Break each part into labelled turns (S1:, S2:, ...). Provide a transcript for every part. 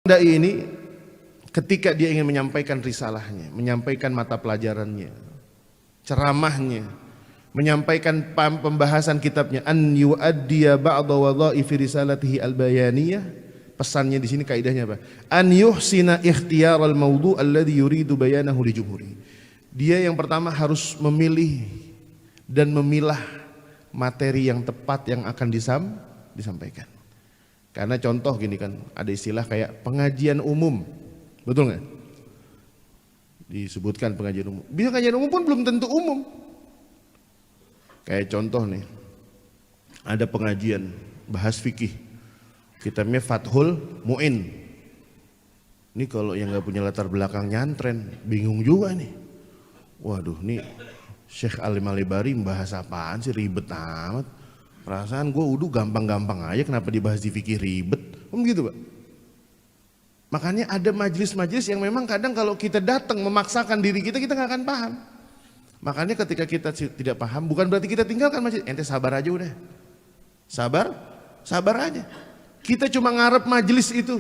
S1: Dai ini ketika dia ingin menyampaikan risalahnya, menyampaikan mata pelajarannya, ceramahnya, menyampaikan pembahasan kitabnya, an yu'addiya ba'da wadha'ifi risalatihi al-bayaniyah, pesannya di sini kaidahnya apa? An yuhsina ikhtiyar al-mawdu' alladhi yuridu bayanahu li jumhuri. Dia yang pertama harus memilih dan memilah materi yang tepat yang akan disampaikan. Karena contoh gini kan, ada istilah kayak pengajian umum, betul nggak? Disebutkan pengajian umum. Bisa pengajian umum pun belum tentu umum. Kayak contoh nih, ada pengajian bahas fikih, kitabnya Fathul Mu'in. Ini kalau yang nggak punya latar belakang nyantren, bingung juga nih. Waduh, nih Syekh Alim Al-Bari membahas apaan sih, ribet amat. Perasaan gue udah gampang-gampang aja, kenapa dibahas di fikih ribet? Gitu Pak. Makanya ada majelis-majelis yang memang kadang kalau kita datang memaksakan diri kita nggak akan paham. Makanya ketika kita tidak paham, bukan berarti kita tinggalkan majelis. Ente sabar aja udah. Sabar aja. Kita cuma ngarep majelis itu.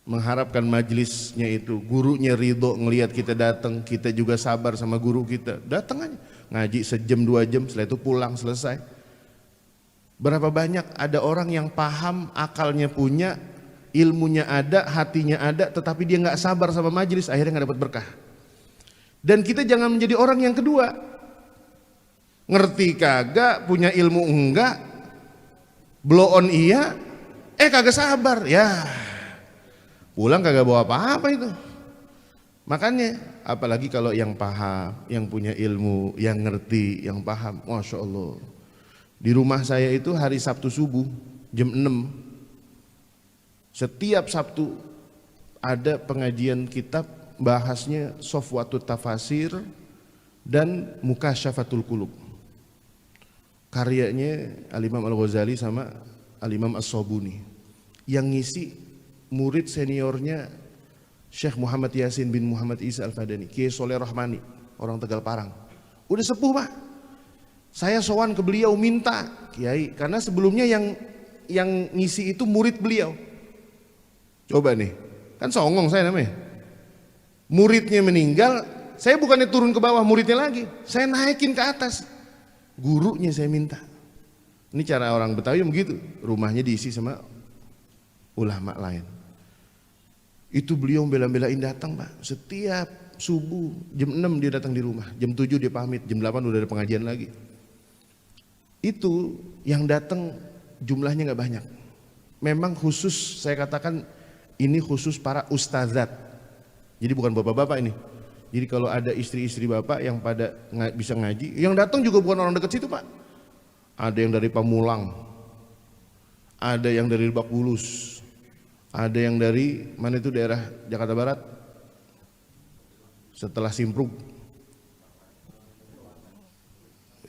S1: Mengharapkan majelisnya itu, gurunya ridho ngelihat kita datang, kita juga sabar sama guru kita. Datang aja. Ngaji sejam 2 jam, setelah itu pulang, selesai. Berapa banyak ada orang yang paham, akalnya punya, ilmunya ada, hatinya ada, tetapi dia nggak sabar sama majelis, akhirnya nggak dapat berkah. Dan kita jangan menjadi orang yang kedua, ngerti kagak, punya ilmu enggak, blow on iya, kagak sabar, ya pulang kagak bawa apa-apa itu. Makanya apalagi kalau yang paham, yang punya ilmu, yang ngerti, yang paham, Masya Allah. Di rumah saya itu hari Sabtu subuh jam 6, setiap Sabtu ada pengajian kitab, bahasnya Sofwatut Tafasir dan Mukasyafatul Qulub, karyanya Al-Imam Al-Ghazali sama Al-Imam As-Sobuni. Yang ngisi murid seniornya Syekh Muhammad Yasin bin Muhammad Isa Al-Fadani, Kiai Soleh Rahmani, orang Tegal Parang. Udah sepuh Pak. Saya sowan ke beliau minta, Kiai, karena sebelumnya yang ngisi itu murid beliau. Coba nih, kan songong saya namanya. Muridnya meninggal, saya bukannya turun ke bawah muridnya lagi, saya naikin ke atas. Gurunya saya minta. Ini cara orang Betawi begitu, rumahnya diisi sama ulama lain. Itu beliau bela-belain datang Pak, setiap subuh jam 6 dia datang di rumah, jam 7 dia pamit, jam 8 udah ada pengajian lagi. Itu yang datang jumlahnya nggak banyak. Memang khusus, saya katakan ini khusus para ustadzat. Jadi bukan bapak-bapak ini. Jadi kalau ada istri-istri bapak yang pada bisa ngaji, yang datang juga bukan orang dekat situ Pak. Ada yang dari Pamulang, ada yang dari Lebak Bulus, ada yang dari mana itu daerah Jakarta Barat, setelah Simpruk,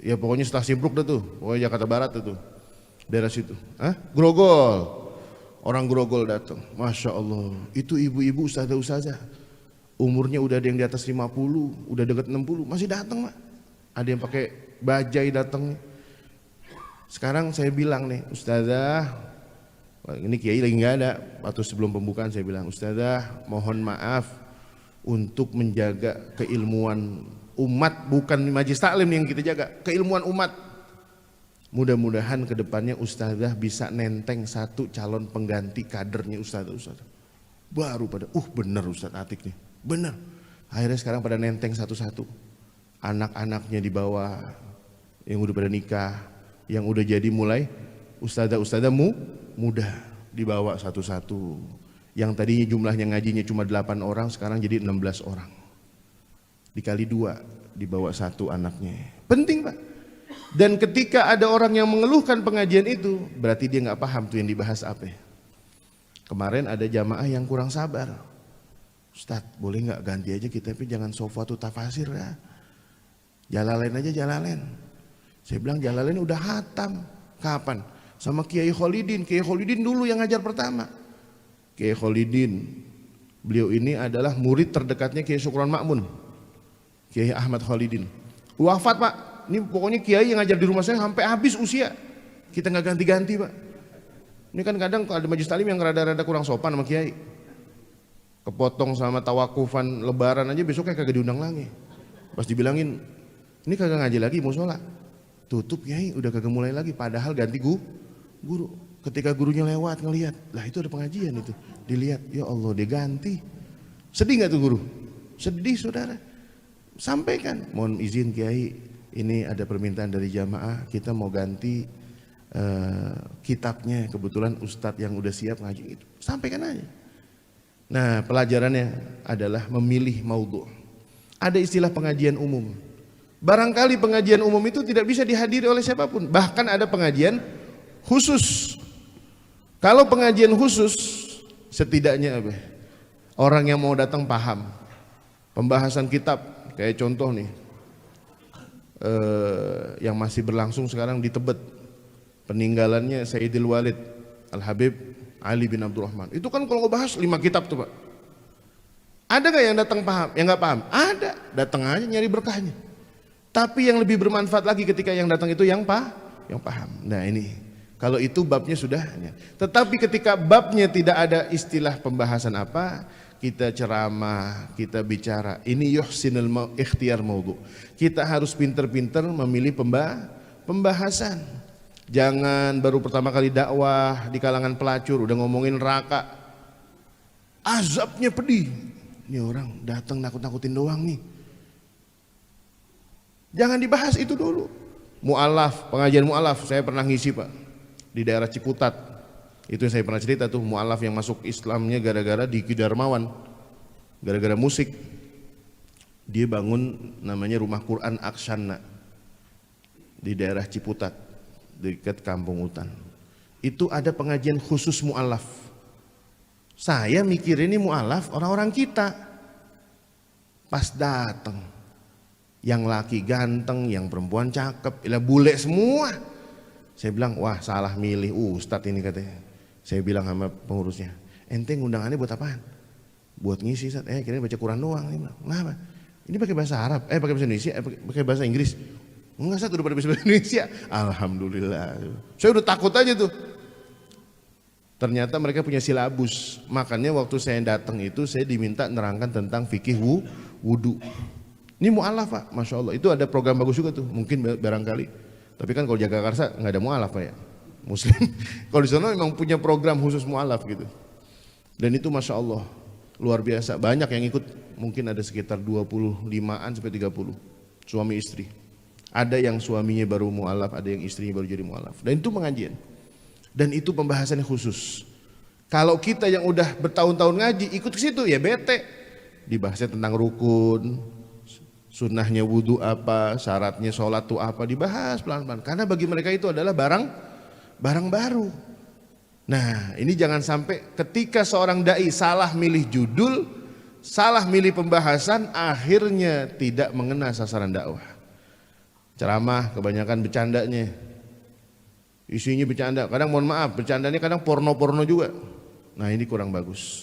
S1: ya pokoknya setelah Simpruk dah tuh, pokoknya Jakarta Barat itu, daerah situ. Grogol, orang Grogol datang, Masya Allah, itu ibu-ibu ustazah-ustazah, umurnya udah ada yang di atas 50, udah deket 60, masih datang Pak. Ada yang pakai bajai datang. Sekarang saya bilang nih, ustazah, ini kiai lagi nggak ada. Waktu sebelum pembukaan saya bilang, ustazah mohon maaf untuk menjaga keilmuan umat, bukan majelis taklim yang kita jaga, keilmuan umat. Mudah-mudahan kedepannya ustazah bisa nenteng satu calon pengganti kadernya ustazah. Baru pada, bener Ustaz Atik nih, bener. Akhirnya sekarang pada nenteng satu-satu. Anak-anaknya di bawah, yang udah pada nikah, yang udah jadi mulai ustazah muda dibawa satu-satu. Yang tadinya jumlahnya ngajinya cuma 8 orang, sekarang jadi 16 orang. Dikali 2, dibawa satu anaknya. Penting Pak. Dan ketika ada orang yang mengeluhkan pengajian itu, berarti dia nggak paham tuh yang dibahas apa. Kemarin ada jamaah yang kurang sabar. Ustadz, boleh nggak ganti aja kita, tapi jangan Sofwatut Tafasir ya. Jalalain aja Jalalain. Saya bilang Jalalain udah hatam. Kapan? Sama Kiai Kholidin. Kiai Kholidin dulu yang ngajar pertama. Kiai Kholidin, beliau ini adalah murid terdekatnya Kiai Syukron Makmun, Kiai Ahmad Kholidin. Wafat Pak, ini pokoknya Kiai yang ngajar di rumah saya sampai habis usia. Kita nggak ganti-ganti Pak. Ini kan kadang ada majelis taklim yang rada-rada kurang sopan sama kiai. Kepotong sama tawakufan lebaran aja besoknya kagak diundang lagi. Pas dibilangin, ini kagak ngaji lagi musola. Tutup kiai, udah kagak mulai lagi. Padahal ganti guru. Ketika gurunya lewat ngelihat, lah itu ada pengajian itu. Dilihat, ya Allah dia ganti. Sedih nggak tuh guru? Sedih saudara. Sampaikan, mohon izin kiai, ini ada permintaan dari jamaah, kita mau ganti kitabnya. Kebetulan ustadz yang udah siap ngaji itu. Sampaikan aja. Nah, pelajarannya adalah memilih maudhu'. Ada istilah pengajian umum. Barangkali pengajian umum itu tidak bisa dihadiri oleh siapapun. Bahkan ada pengajian khusus. Kalau pengajian khusus, setidaknya apa? Orang yang mau datang paham. Pembahasan kitab, kayak contoh nih, yang masih berlangsung sekarang di Tebet. Peninggalannya Sayyidil Walid Al-Habib Ali bin Abdurrahman. Itu kan kalau ngebahas 5 kitab tuh Pak. Ada gak yang datang paham? Yang gak paham? Ada. Datang aja nyari berkahnya. Tapi yang lebih bermanfaat lagi ketika yang datang itu yang paham. Nah ini, kalau itu babnya sudah. Tetapi ketika babnya tidak ada istilah pembahasan apa, kita ceramah, kita bicara. Ini yuhsinul ikhtiyar maudhu'. Kita harus pinter-pinter memilih pembahasan. Jangan baru pertama kali dakwah di kalangan pelacur udah ngomongin neraka, azabnya pedih. Ini orang datang nakut-nakutin doang nih. Jangan dibahas itu dulu. Mu'alaf, pengajian mu'alaf saya pernah ngisi Pak di daerah Ciputat. Itu yang saya pernah cerita tuh, mu'alaf yang masuk Islamnya gara-gara di Ki Darmawan, gara-gara musik. Dia bangun namanya Rumah Quran Aksana di daerah Ciputat, dekat Kampung Hutan. Itu ada pengajian khusus mu'alaf. Saya mikir ini mu'alaf orang-orang kita. Pas datang, yang laki ganteng, yang perempuan cakep, ilah bule semua. Saya bilang, wah salah milih ustadz ini katanya. Saya bilang sama pengurusnya, ente undangannya buat apaan? Buat ngisi Ustadz. Kira baca Quran doang. Dia bilang, kenapa? Ini pakai bahasa Arab, pakai bahasa Indonesia, pakai bahasa Inggris. Enggak, saya udah pada bisa bahasa Indonesia. Alhamdulillah. Saya udah takut aja tuh. Ternyata mereka punya silabus. Makanya waktu saya datang itu saya diminta nerangkan tentang fikih wudu. Ini mu'alaf Pak, Masya Allah. Itu ada program bagus juga tuh, mungkin barangkali. Tapi kan kalau Jagakarsa nggak ada mu'alaf Pak ya, Muslim. Kalau di sana memang punya program khusus mu'alaf gitu. Dan itu Masya Allah luar biasa. Banyak yang ikut, mungkin ada sekitar 25-an sampai 30 suami istri. Ada yang suaminya baru mu'alaf, ada yang istrinya baru jadi mu'alaf. Dan itu pengajian. Dan itu pembahasannya khusus. Kalau kita yang udah bertahun-tahun ngaji ikut ke situ ya bete. Dibahasnya tentang rukun, sunnahnya wudu apa, syaratnya sholat itu apa, dibahas pelan-pelan. Karena bagi mereka itu adalah barang baru. Nah ini jangan sampai ketika seorang dai salah milih judul, salah milih pembahasan, akhirnya tidak mengena sasaran dakwah. Ceramah kebanyakan bercandanya, isinya bercanda. Kadang mohon maaf, bercandanya kadang porno-porno juga. Nah ini kurang bagus.